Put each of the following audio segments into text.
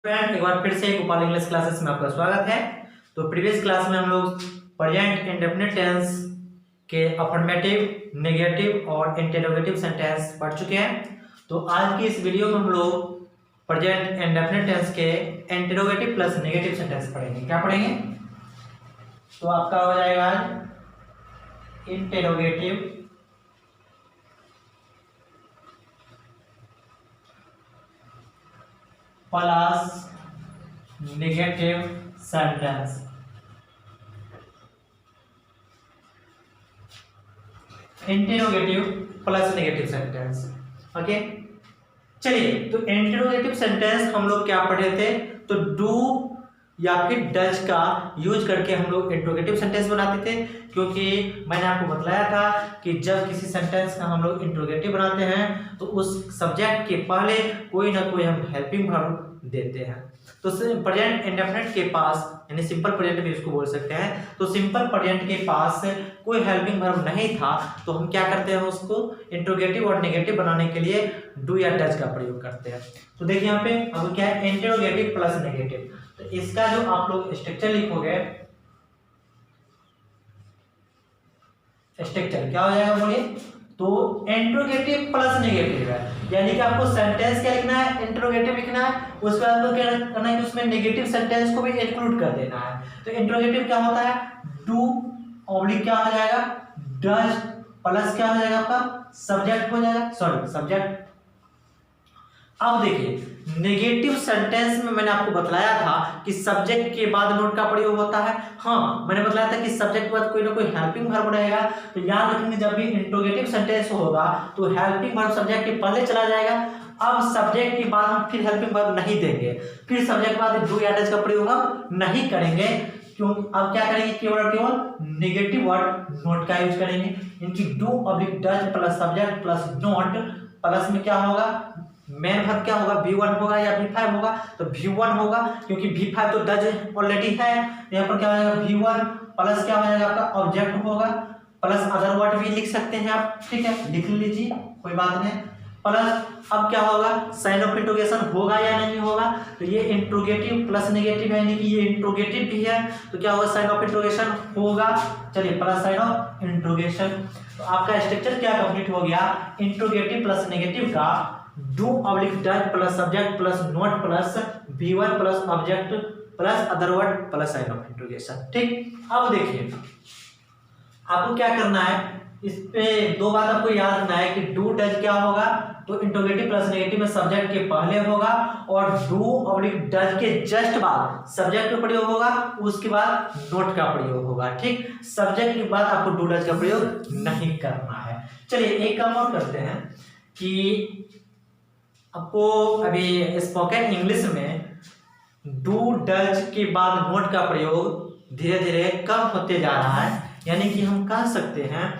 Friend एक बार फिर से गोपाल इंग्लिश क्लासेस में आपका स्वागत है। तो प्रीवियस क्लास में हम लोग प्रेजेंट इंडेफिनिट टेंस के अफर्मेटिव, नेगेटिव और इंटरोगेटिव सेंटेंस पढ़ चुके हैं। तो आज की इस वीडियो में हम लोग प्रेजेंट इंडेफिनिट टेंस के इंटरोगेटिव प्लस नेगेटिव सेंटेंस पढ़ेंगे। क्या पढ़ेंगे? तो आपका हो जाएगा आज interrogative plus negative sentence. Interrogative plus negative sentence. Okay, चलिए तो इंटरोगेटिव सेंटेंस हम लोग क्या पढ़े थे? तो डू या फिर डज का यूज करके हम लोग इंटरोगेटिव सेंटेंस बनाते थे, क्योंकि मैंने आपको बताया था कि जब किसी सेंटेंस का हम लोग इंटरोगेटिव बनाते हैं तो उस सब्जेक्ट के पहले कोई ना कोई हम हेल्पिंग वर्ब देते हैं। तो प्रेजेंट इंडेफिनिट के पास, यानी सिंपल प्रेजेंट भी इसको बोल सकते हैं, तो सिंपल प्रेजेंट के पास कोई हेल्पिंग वर्ब नहीं था, तो हम क्या करते हैं, उसको इंटरोगेटिव और नेगेटिव बनाने के लिए डू या डज का प्रयोग करते हैं। तो देखिए यहाँ पे अब क्या है, इंटरोगेटिव प्लस नेगेटिव। तो इसका जो आप लोग स्ट्रक्चर लिखोगे, स्ट्रक्चर क्या हो जाएगा बोलिए? तो इंटरोगेटिव प्लस नेगेटिव है, यानी कि आपको सेंटेंस क्या लिखना है? इंटरोगेटिव लिखना है। उसके बाद आपको क्या करना है कि उसमें नेगेटिव सेंटेंस को भी इंक्लूड कर देना है। तो इंटरोगेटिव क्या होता है? डू ऑब्लिक क्या हो जाएगा? डज प्लस क्या हो जाएगा आपका? सब्जेक्ट हो जाएगा, सॉरी सब्जेक्ट। अब देखिए नेगेटिव सेंटेंस में मैंने आपको बताया था कि सब्जेक्ट के बाद नोट का प्रयोग होता है। हाँ, मैंने बताया था कि सब्जेक्ट के बाद कोई ना कोई हेल्पिंग वर्ब रहेगा। तो याद रखेंगे जब भी इंटरोगेटिव सेंटेंस होगा तो हेल्पिंग वर्ब सब्जेक्ट के पहले चला जाएगा। अब सब्जेक्ट के बाद हम फिर हेल्पिंग वर्ब नहीं देंगे, फिर सब्जेक्ट के बाद डू या डज का प्रयोग हम नहीं करेंगे। क्यों? अब क्या करेंगे? केवल केवल नेगेटिव वर्ड नोट का यूज करेंगे। इनकी do oblique does plus subject plus note plus में क्या होगा? मेन वर्ब क्या होगा? V1 होगा या V5 होगा? तो V1 होगा, क्योंकि V5 तो डज ऑलरेडी है। यहाँ पर क्या हो जाएगा? V1 प्लस क्या हो जाएगा आपका? ऑब्जेक्ट होगा प्लस अदर वर्ड भी लिख सकते हैं आप, ठीक है, लिख लीजिए, कोई बात नहीं। प्लस अब क्या होगा? साइन ऑफ इंट्रोगेशन होगा या नहीं होगा? तो ये इंट्रोगेटिव प्लस नेगेटिव है, यानी कि ये इंट्रोगेटिव भी है, तो क्या होगा? साइन ऑफ इंट्रोगेशन होगा। चलिए प्लस साइन ऑफ इंट्रोगेशन। तो आपका स्ट्रक्चर क्या कंप्लीट हो गया? इंट्रोगेटिव प्लस नेगेटिव का do oblique does plus subject plus note plus V1 plus object plus other word plus sign of interrogation. ठीक, अब देखिए आपको क्या करना है, इस पे दो बात आपको याद रखना है कि डू डज क्या होगा? तो इंट्रोगेटिव प्लस नेगेटिव में सब्जेक्ट के पहले होगा, और डू ऑब्लिक डज के जस्ट बाद सब्जेक्ट का प्रयोग होगा, उसके बाद नोट का प्रयोग होगा। ठीक, सब्जेक्ट के बाद आपको डू डज का प्रयोग नहीं करना है। चलिए एक काम और करते हैं कि आपको अभी स्पोकन इंग्लिश में डू डज के बाद नोट का प्रयोग धीरे धीरे कम होते जा रहा है, यानी कि हम कह सकते हैं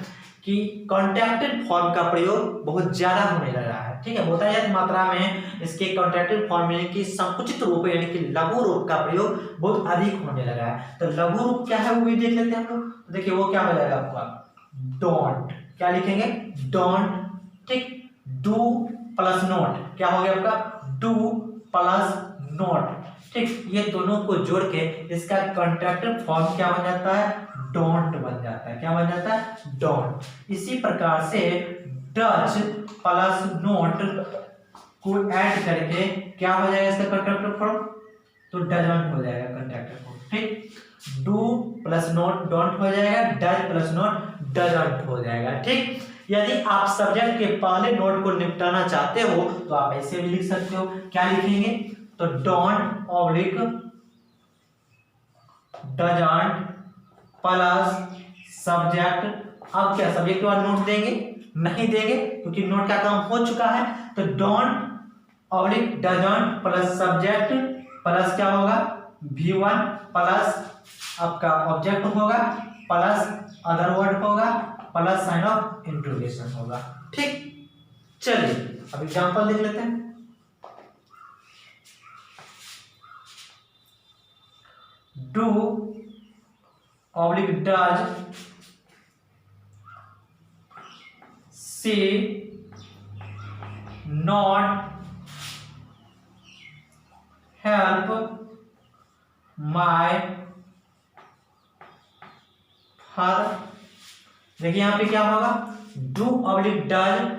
कि कॉन्ट्रैक्टेड फॉर्म का प्रयोग बहुत ज्यादा होने लगा है। ठीक है, बहुतायत मात्रा में इसके कॉन्ट्रैक्टेड फॉर्म यानी कि संकुचित रूप यानी कि लघु रूप का प्रयोग बहुत अधिक होने लगा है। तो लघु रूप क्या है वो भी देख लेते हैं हम लोग। तो देखिए वो क्या हो जाएगा आपका? डोंट, क्या लिखेंगे? डोंट। ठीक, डू प्लस नोट क्या हो गया आपका? Do plus note. ठीक, ये दोनों को जोड़ के इसका कॉन्ट्रैक्टेड फॉर्म क्या बन जाता है? डोंट बन जाता है। क्या बन जाता है? डोंट। इसी प्रकार से डज प्लस नोट को ऐड करके क्या हो जाएगा इसका कॉन्ट्रैक्टेड फॉर्म? तो डजंट हो जाएगा कॉन्ट्रैक्टेड फॉर्म। ठीक, डू प्लस नोट डोंट हो जाएगा, डज प्लस नोट डजंट हो जाएगा। ठीक, यदि आप सब्जेक्ट के पहले नोट को निपटाना चाहते हो तो आप ऐसे भी लिख सकते हो। क्या लिखेंगे? तो don't oblique doesn't plus subject. अब क्या सब्जेक्ट के बाद नोट देंगे? नहीं देंगे, क्योंकि नोट का काम हो चुका है। तो don't oblique doesn't plus subject plus क्या होगा? V1 प्लस आपका ऑब्जेक्ट होगा प्लस अदर वर्ड होगा प्लस साइन ऑफ इंट्रोगेशन होगा। ठीक, चलिए अब एग्जांपल देख लेते हैं। Do oblique does she not help my father. देखिए यहाँ पे क्या होगा, do oblique does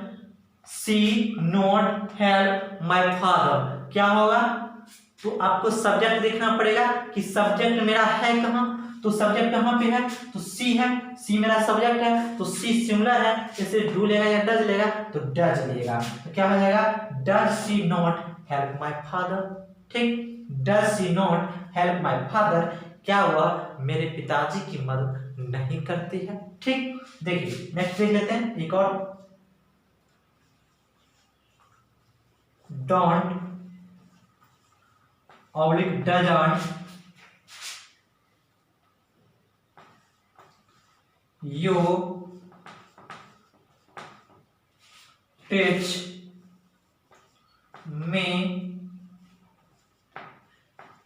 she not help my father, क्या होगा, तो आपको सब्जेक्ट देखना पड़ेगा कि सब्जेक्ट मेरा है कहाँ, तो सब्जेक्ट कहाँ पे है, तो सी है, सी मेरा सब्जेक्ट है, तो सी सिंगुलर है, जैसे डू लेगा या डज लेगा तो डज लेगा, तो क्या हो जाएगा, does she not help my father. ठीक, does she not help my father, क्या हुआ, मेरे पिताजी की मदद नहीं करती है। ठीक, देखिए नेक्स्ट देख लेते हैं एक और, don't oblique doesn't you teach me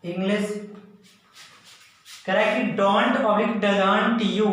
English, correct, don't oblique doesn't you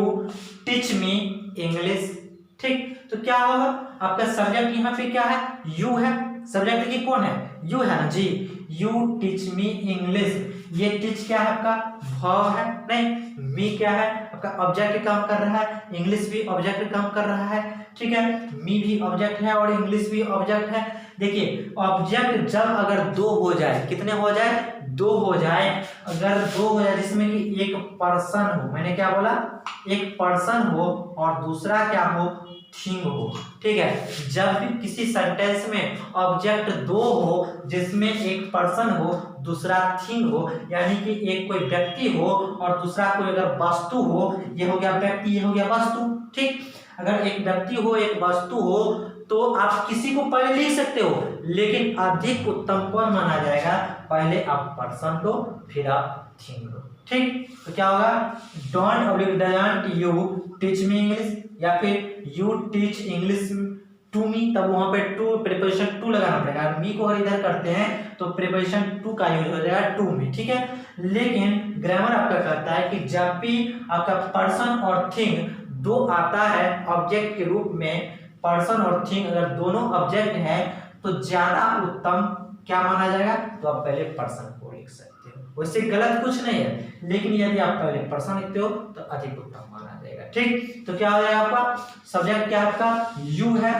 teach me English. ठीक, तो क्या होगा, आपका सब्जेक्ट यहाँ पे क्या है, यू है, सब्जेक्ट की कौन है, यू है ना जी, यू टीच मी इंग्लिश, ये टीच क्या है आपका वर्ब है, नहीं, मी क्या है आपका ऑब्जेक्ट काम कर रहा है, इंग्लिश भी ऑब्जेक्ट काम कर रहा है। ठीक है, मी भी ऑब्जेक्ट है और इंग्लिश भी ऑब्जेक्ट है। देखिए ऑब्जेक्ट जब अगर दो हो जाए, कितने हो जाए, दो हो जाए, अगर दो हो जाए जिसमें कि एक पर्सन हो, मैंने क्या बोला, एक पर्सन हो और दूसरा क्या हो, थिंग हो। ठीक है, जब भी किसी सेंटेंस में ऑब्जेक्ट दो हो जिसमें एक पर्सन हो दूसरा थिंग हो, यानी कि एक कोई व्यक्ति हो और दूसरा कोई अगर वस्तु हो, ये हो गया व्यक्ति, ये हो गया वस्तु। ठीक, अगर एक व्यक्ति हो एक वस्तु हो तो आप किसी को पहले लिख सकते हो, लेकिन अधिक उत्तम कौन माना जाएगा, पहले आप पर्सन लो फिर आप थिंग लो। ठीक, तो क्या होगा, don't oblique doesn't you teach me English, या फिर you teach English to me, तब वहां पे टू प्रीपोजिशन टू लगाना पड़ेगा, मी को अगर इधर करते हैं तो प्रीपोजिशन टू का यूज हो जाएगा टू मी। ठीक है, लेकिन ग्रामर आपका कहता है कि जब भी आपका पर्सन और थिंग दो आता है ऑब्जेक्ट के रूप में, पर्सन और थिंग अगर दोनों ऑब्जेक्ट है तो ज्यादा उत्तम क्या माना जाएगा, तो आप पहले पर्सन को लिख सकते हो, वैसे गलत कुछ नहीं है, लेकिन यदि आप पहले पर्सन लिखते हो तो अधिक उत्तम माना जाएगा। ठीक, तो क्या हो जाएगा आपका सब्जेक्ट क्या आपका यू है,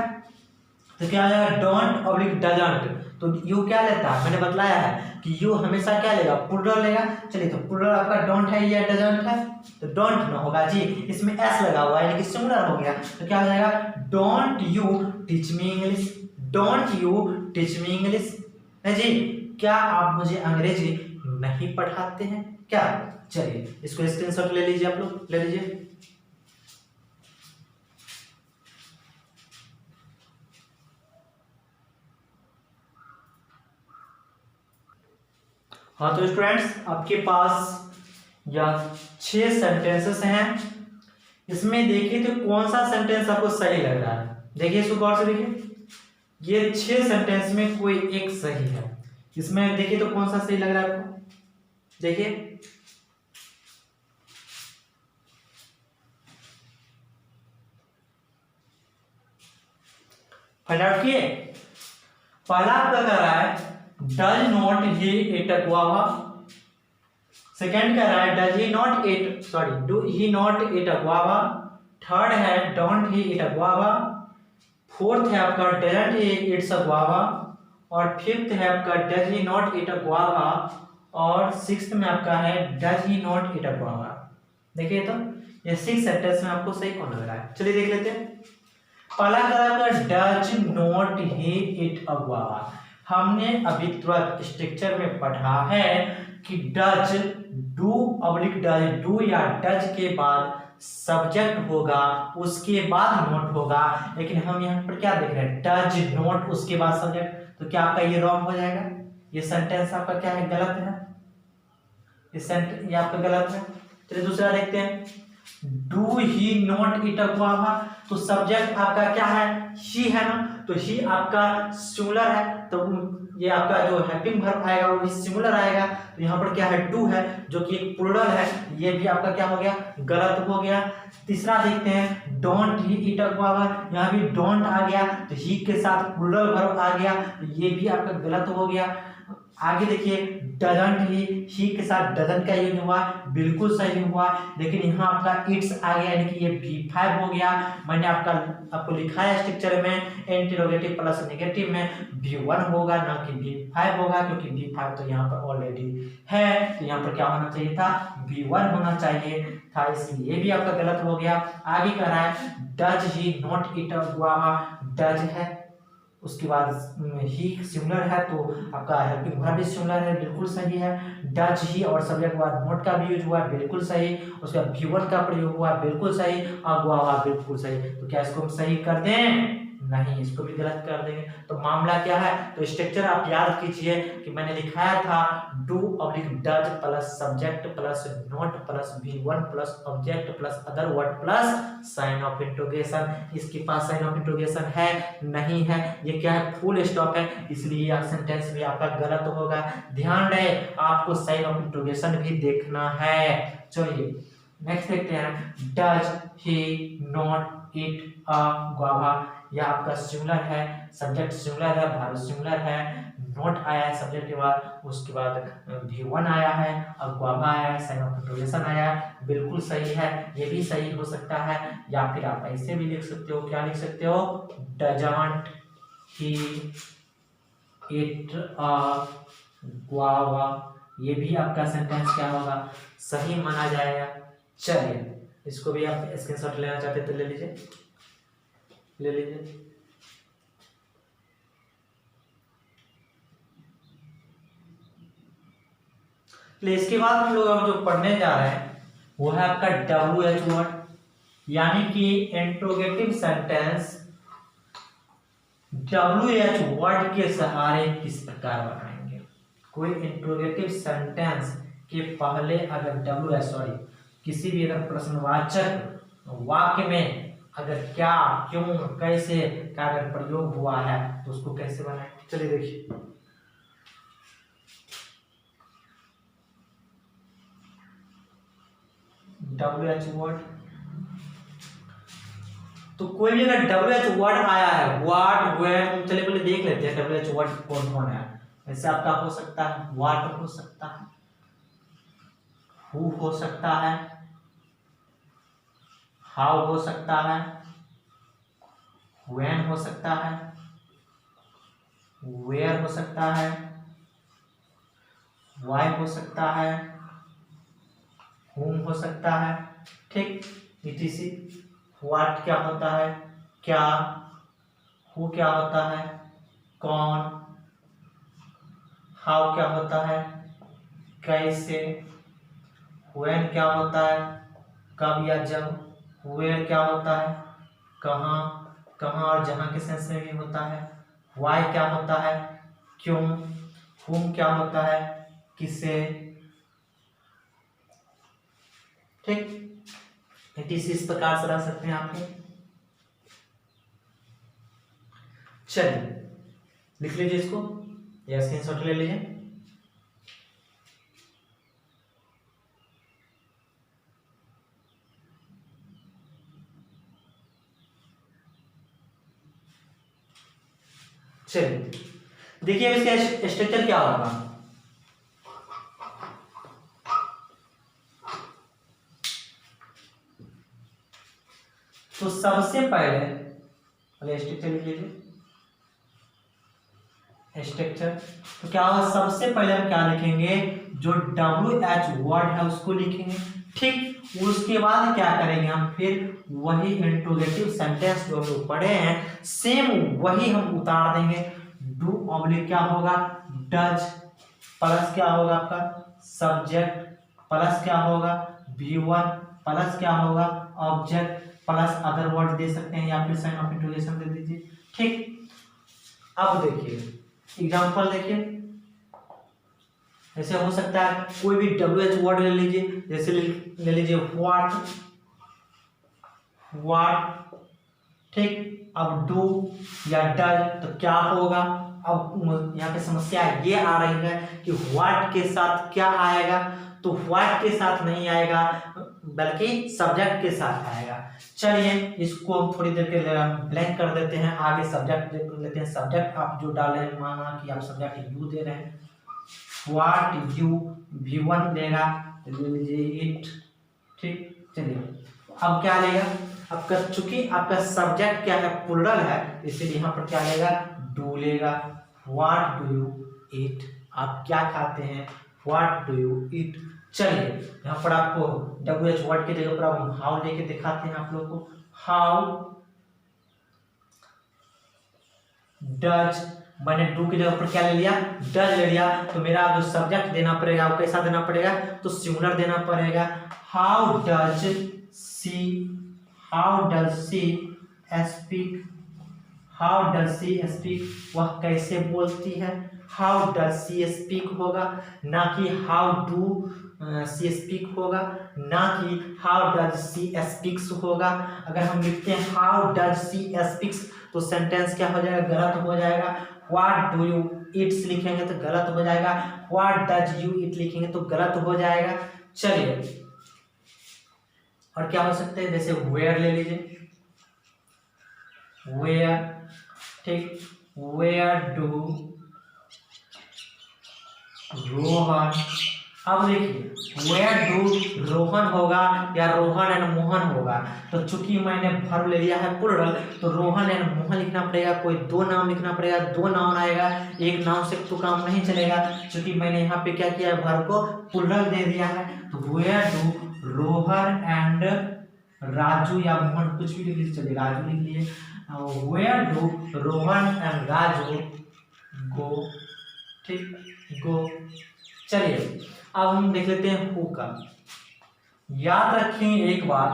तो क्या हो जाएगा, डोंट ऑब्लिक डजंट, तो यू क्या लेता है, मैंने बतलाया है कि यू हमेशा क्या लेगा, प्लूरल लेगा। चलिए, तो प्लूरल आपका डोंट है या डजंट है, तो डोंट ना होगा जी, इसमें एस लगा हुआ है यानी कि सिंगुलर हो गया, तो क्या हो जाएगा, don't you teach me English, don't you teach me English है जी, क्या आप मुझे अंग्रेजी नहीं पढ़ाते हैं क्या। चलिए इसको स्क्रीनशॉट ले लीजिए, आप लोग ले लीजिए। हाँ, तो स्टूडेंट्स आपके पास यह 6 सेंटेंसेस हैं, इसमें देखिए तो कौन सा सेंटेंस आपको सही लग रहा है, देखिए इसको गौर से देखिए, ये 6 सेंटेंस में कोई एक सही है, इसमें देखिए तो कौन सा सही लग रहा है आपको, देखिए फाइंड आउट किए। पहला आपका कह रहा है does not he eat a guava, second कह रहा है does he not eat, sorry do he not eat a guava, third है don't he eat a guava, fourth है आपका doesn't he eats a guava, और फिफ्थ है आपका does he not eat a guava, और सिक्स्थ में आपका है does he not eat a guava. देखिए तो ये 6 सेंटेंस में आपको सही कौन लग रहा है, चलिए देख लेते हैं। पहला कह रहा है does not he eat a guava, हमने अभी तुरंत स्ट्रक्चर में पढ़ा है कि does do oblique does, do या डज के बाद सब्जेक्ट होगा उसके बाद नोट होगा, लेकिन हम यहाँ पर क्या देख रहे हैं, डज नोट उसके बाद सब्जेक्ट, तो क्या आपका ये रॉन्ग हो जाएगा, ये सेंटेंस आपका क्या है, गलत है, ये सेंटेंस ये आपका गलत है। चलिए दूसरा देखते हैं, do he not eat a guava, तो सब्जेक्ट आपका क्या है, ही है ना, तो ही आपका सिंगुलर है, तो ये आपका जो हेल्पिंग वर्ब आएगा वो भी सिंगुलर आएगा, तो यहाँ पर क्या है डू है जो कि एक प्लूरल है, ये भी आपका क्या हो गया, गलत हो गया। तीसरा देखते हैं don't he eat a guava, यहाँ भी डोंट आ गया तो ही के साथ प्लूरल वर्ब आ गया, ये भी आपका गलत हो गया। आगे देखिए डजंट ही के साथ डजंट का यूज हुआ, बिल्कुल सही हुआ। लेकिन यहाँ आपका इट्स आ गया, यानी कि ये V5 हो गया। मैंने आपको लिखा है स्ट्रक्चर में इंटरोगेटिव प्लस नेगेटिव में V1 होगा, ना कि V5 होगा, क्योंकि V5 तो यहाँ पर ऑलरेडी है। तो यहाँ पर क्या होना चाहिए था, V1 होना चाहिए था, इसलिए ये भी आपका गलत हो गया। आगे कह रहा है does he not eat a guava, does है, उसके बाद ही सिंगुलर है तो आपका हेल्पिंग वर्ब भी सिंगुलर है, बिल्कुल सही है। डज ही और सब्जेक्ट के बाद नोट का भी यूज हुआ, बिल्कुल सही। उसके बाद V1 का प्रयोग हुआ, बिल्कुल सही। अगुआवा बिल्कुल सही। तो क्या इसको हम सही कर दें, नहीं, इसको भी गलत कर देंगे। तो मामला क्या है, तो स्ट्रक्चर आप याद कीजिए कि मैंने लिखाया था do oblique does plus subject plus note plus V1 plus object plus other word plus sign of interrogation. इसके पास साइन ऑफ इंट्रोगेशन है नहीं है, ये क्या है, फुल स्टॉप है, इसलिए यह सेंटेंस भी आपका गलत होगा। ध्यान रहे आपको साइन ऑफ इंट्रोगेशन भी देखना है। चलिए नेक्स्ट देखते हैं, does he not eat a guava. यह आपका सिंगुलर है, सब्जेक्ट सिंगुलर है, वर्ब सिंगुलर है, नोट आया है सब्जेक्ट के बाद, उसके बाद V1 आया है, अब गुआवा आया है, साइन ऑफ इंट्रोगेशन आया है, बिल्कुल सही है। ये भी सही हो सकता है, या फिर आप ऐसे भी लिख सकते हो, क्या लिख सकते हो, doesn't he eat a guava. ये भी आपका सेंटेंस क्या होगा, सही माना जाएगा। चलिए इसको भी आप स्क्रीनशॉट लेना चाहते तो ले लीजिए, ले लीजिए। इसके बाद हम लोग अब जो पढ़ने जा रहे हैं वो है आपका WH वर्ड, यानी कि इंट्रोगेटिव सेंटेंस WH वर्ड के सहारे किस प्रकार बनाएंगे। कोई इंट्रोगेटिव सेंटेंस के पहले अगर किसी भी अगर प्रश्नवाचक वाक्य में अगर क्या, क्यों, कैसे का अगर प्रयोग हुआ है तो उसको कैसे बनाएं। चलिए देखिए, WH वर्ड, तो कोई भी अगर WH वर्ड आया है, व्हाट, व्हेन, चलिए पहले देख लेते हैं WH वर्ड कौन कौन है। ऐसे आपका हो सकता है व्हाट हो सकता है, हु हो सकता है, हाउ हो सकता है, व्हेन हो सकता है, वेयर हो सकता है, व्हाई हो सकता है, whom हो सकता है, ठीक, etc। व्हाट क्या होता है, क्या, हु क्या होता है, कौन, हाउ क्या होता है, कैसे, व्हेन क्या होता है, कब या जब, वेयर क्या होता है, कहाँ, कहाँ और जहाँ के सेंस में भी होता है, व्हाई क्या होता है, क्यों, whom क्या होता है, किसे, ठीक, इस प्रकार से रख सकते हैं आपको। चलिए लिख लीजिए इसको या स्क्रीनशॉट ले लीजिए। चलिए देखिए अब इसका स्ट्रक्चर क्या होगा। तो सबसे पहले स्ट्रक्चर लिख लीजिए, स्ट्रक्चर तो क्या होगा, सबसे पहले हम क्या लिखेंगे, जो WH वर्ड है उसको लिखेंगे, ठीक। उसके बाद क्या करेंगे हम, फिर वही इंट्रोगेटिव सेंटेंस जो हम लोग पढ़े हैं सेम वही हम उतार देंगे। डू ऑब्लिक क्या होगा, डज प्लस क्या होगा आपका सब्जेक्ट प्लस क्या होगा V1 प्लस क्या होगा ऑब्जेक्ट प्लस अदर वर्ड दे सकते हैं, या फिर साइन ऑफ इंट्रोगेशन दे दीजिए, ठीक। अब देखिए एग्जांपल देखिए, ऐसे हो सकता है कोई भी WH वर्ड ले लीजिए, जैसे ले लीजिए व्हाट, व्हाट, ठीक। अब डू या डज तो क्या होगा, अब यहाँ पे समस्या ये आ रही है कि व्हाट के साथ क्या आएगा, तो व्हाट के साथ नहीं आएगा बल्कि सब्जेक्ट के साथ आएगा। चलिए इसको हम थोड़ी देर के लिए ब्लैंक कर देते हैं, आगे सब्जेक्ट लेते हैं। सब्जेक्ट आप जो डाले, माना कि आप सब्जेक्ट यू दे रहे हैं, व्हाट यू V1 लेगा, तो ले लीजिए इट। ठीक, चलिए अब क्या लेगा, आपका चूंकि आपका सब्जेक्ट क्या है, प्लूरल है, इसलिए यहाँ पर क्या लेगा, डू लेगा। व्हाट डू यू ईट, आप क्या खाते हैं, व्हाट डू यू ईट। चलिए यहाँ पर आपको WH वर्ड की जगह पर हम हाउ लेके दिखाते हैं आप लोग को। हाउ डज, मैंने डू की जगह पर क्या ले लिया, डज ले लिया, तो मेरा जो सब्जेक्ट देना पड़ेगा वो कैसा देना पड़ेगा, तो सिंगुलर देना पड़ेगा। How does she, how does she speak, how does she speak, वह कैसे बोलती है, हाउ डज सी स्पीक होगा, ना कि हाउ डू सी स्पीक होगा, ना कि हाउ डज सी स्पीक्स होगा। अगर हम लिखते हैं हाउ डज सी स्पीक्स तो सेंटेंस क्या हो जाएगा, गलत हो जाएगा। व्हाट डू यू ईट्स लिखेंगे तो गलत हो जाएगा, व्हाट डज यू ईट लिखेंगे तो गलत हो जाएगा। चलिए और क्या हो सकते हैं, जैसे वेयर ले लीजिए, वेयर, ठीक, वेयर डू रोहन। अब देखिए वेयर डू रोहन होगा या रोहन एंड मोहन होगा, तो चूंकि मैंने वर्ब ले लिया है प्लूरल, तो रोहन एंड मोहन लिखना पड़ेगा, कोई दो नाम लिखना पड़ेगा, दो नाउन आएगा, एक नाउन से तो काम नहीं चलेगा, क्योंकि मैंने यहाँ पे क्या किया है, वर्ब को प्लूरल दे दिया है। तो where do Rohan and Raju या मोहन, कुछ भी लिख लीजिए, चलिए राजू लिख लिए। Where do Rohan and Raju go, ठीक, गो। चलिए अब हम देख लेते हैं हु का। याद रखें एक बार,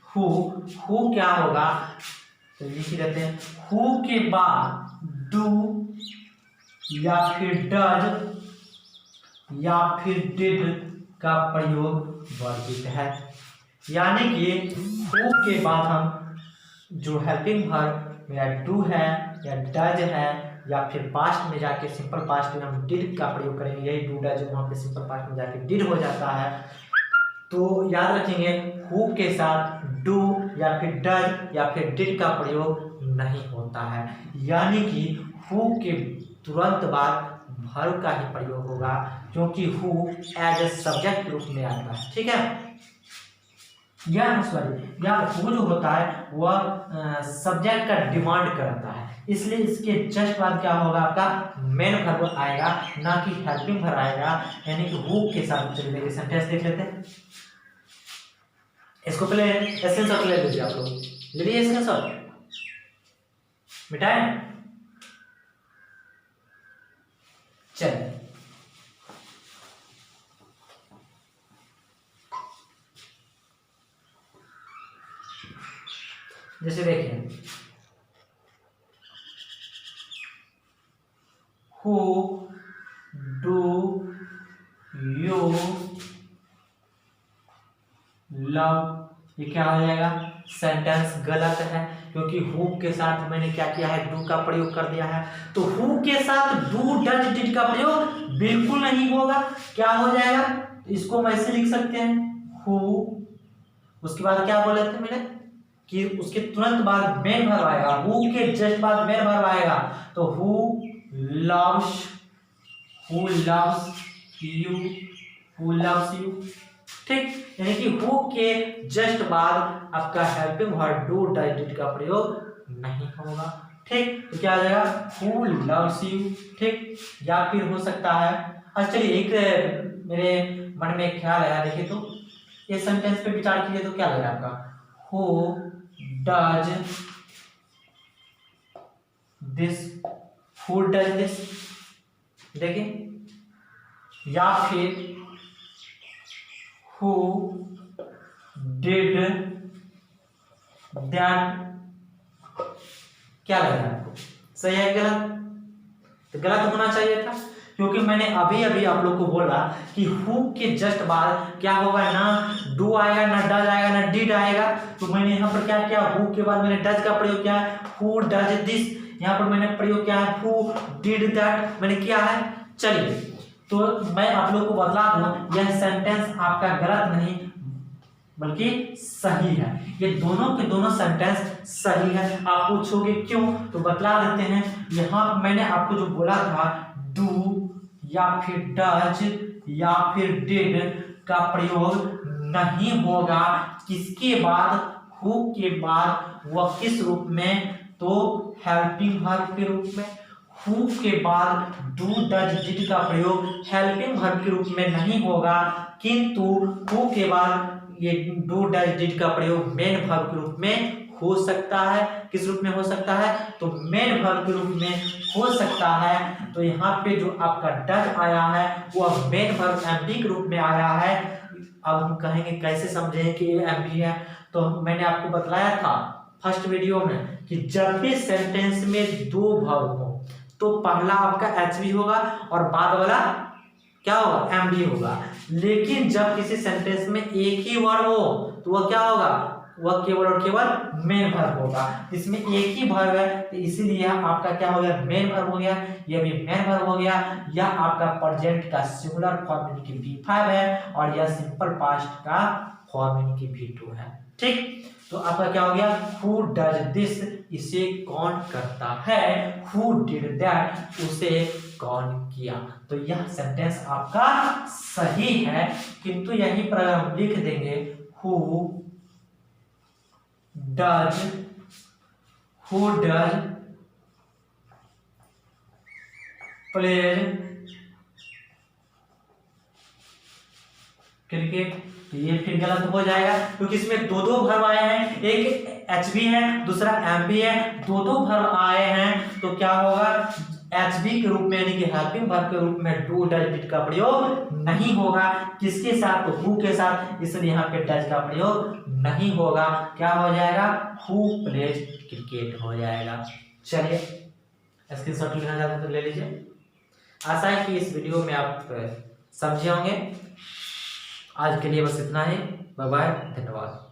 हु क्या होगा, तो लिख लेते हैं, हु के बाद डू या फिर डज या फिर डिड का प्रयोग वर्जित है। यानी कि हु के बाद हम जो हेल्पिंग वर्ब मेरा डू है या डज है या फिर पास्ट में जाके सिंपल पास्ट में हम डिड का प्रयोग करेंगे, यही डू डज वहाँ पे सिंपल पास्ट में जाके डिड हो जाता है। तो याद रखेंगे हु के साथ डू या फिर डज या फिर डिड का प्रयोग नहीं होता है, यानी कि हु के तुरंत बाद वर्ब का ही प्रयोग होगा, क्योंकि हु एज ए सब्जेक्ट रूप में आता है। ठीक है, या सॉरी या हु जो होता है वह सब्जेक्ट का डिमांड करता है, इसलिए इसके जस्ट बाद क्या होगा, आपका मेन वर्ब आएगा, ना कि हेल्पिंग वर्ब आएगा, यानी कि हु के साथ। चलिए देखिए सेंटेंस देख लेते हैं, इसको पहले एसेंस ले लीजिए, आप लोग ले लीजिए एसेंस मिटाए। चलिए जैसे देखिए हु डू यू लव, ये क्या हो जाएगा, सेंटेंस गलत है, क्योंकि हु के साथ मैंने क्या किया है, डू का प्रयोग कर दिया है। तो हु के साथ डू डज डिड का प्रयोग बिल्कुल नहीं होगा, क्या हो जाएगा, इसको हम ऐसे लिख सकते हैं, हु, उसके बाद क्या बोले थे मैंने कि उसके तुरंत बाद मेन वर्ब आएगा, हु के जस्ट बाद मेन वर्ब आएगा, तो who loves you, who loves you. ठीक, यानी कि हु के जस्ट बाद आपका helping verb do does did का प्रयोग नहीं होगा। ठीक, तो क्या आ जाएगा, हु लव्स यू। ठीक, या फिर हो सकता है, अच्छा चलिए एक मेरे मन में ख्याल आया, देखिए तो ये सेंटेंस पे विचार कीजिए, तो क्या लग रहा है आपका, who does this, who does this, देखिए, या फिर हु डिड दैट, क्या लग रहा है आपको, सही है गलत, तो गलत होना चाहिए था, क्योंकि मैंने अभी अभी आप लोग को बोला कि हु के जस्ट बाद क्या होगा, ना डू आएगा, ना डज आएगा, ना डिड आएगा। तो मैंने यहाँ पर क्या किया, हु के बाद मैंने डज का प्रयोग किया है, हु डज दिस, यहाँ पर मैंने प्रयोग किया है हु डिड दैट, मैंने किया है। चलिए तो मैं आप लोग को बतला दूं, यह सेंटेंस आपका गलत नहीं बल्कि सही है, ये दोनों के दोनों सेंटेंस सही है। आप पूछोगे क्यों, तो बतला देते हैं। यहाँ मैंने आपको जो बोला था डू या फिर डज या फिर डिड का प्रयोग नहीं होगा। किसके बाद, हु के बाद वह किस रूप में, तो हेल्पिंग वर्ब के रूप में। हु के बाद डू डज डिड का प्रयोग हेल्पिंग वर्ब के रूप में नहीं होगा, किंतु हु के बाद ये डू डज डिड का प्रयोग मेन वर्ब के रूप में हो सकता है। किस रूप में हो सकता है, तो मेन वर्ब के रूप में हो सकता है। तो यहाँ पे जो आपका डज आया है वह मेन वर्ब एमपी के रूप में आया है। अब हम कहेंगे कैसे समझें कि ये एमपी है, तो मैंने आपको बतलाया था फर्स्ट वीडियो में कि जब भी सेंटेंस में दो वर्ब हो तो पहला आपका एचवी होगा और बाद वाला क्या होगा, एमवी होगा। लेकिन जब किसी सेंटेंस में एक ही वर्ब हो तो वह क्या होगा, वह केवल और केवल मेन वर्ब होगा। इसमें एक ही वर्ब है तो इसीलिए आपका क्या हो गया, मेन वर्ब हो गया, यह भी मेन वर्ब हो गया। यह आपका प्रेजेंट का सिंगुलर फॉर्म यानी कि V5 है और यह सिंपल पास्ट का फॉर्म यानी कि V2 है। ठीक, तो आपका क्या हो गया, हु डज दिस, इसे कौन करता है, हु डिड दैट, उसे कौन किया। तो यह सेंटेंस आपका सही है, किंतु यहीं पर अगर हम लिख देंगे हु डज प्ले क्रिकेट, तो ये फिर गलत हो जाएगा क्योंकि इसमें दो दो वर्ब आए हैं, एक एचबी है दूसरा एमबी है, दो दो वर्ब आए हैं। तो क्या होगा, एचबी के रूप में यानी कि हेल्पिंग वर्ब के रूप में डू डज डिड का प्रयोग नहीं होगा। किसके साथ, तो हु के साथ, इसलिए यहाँ पे डज का प्रयोग नहीं होगा। क्या हो जाएगा, हु प्लेज क्रिकेट हो जाएगा। चलिए स्क्रीनशॉट लेना चाहते हैं तो ले लीजिए। आशा है कि इस वीडियो में आप समझे होंगे। आज के लिए बस इतना ही। बाय बाय, धन्यवाद।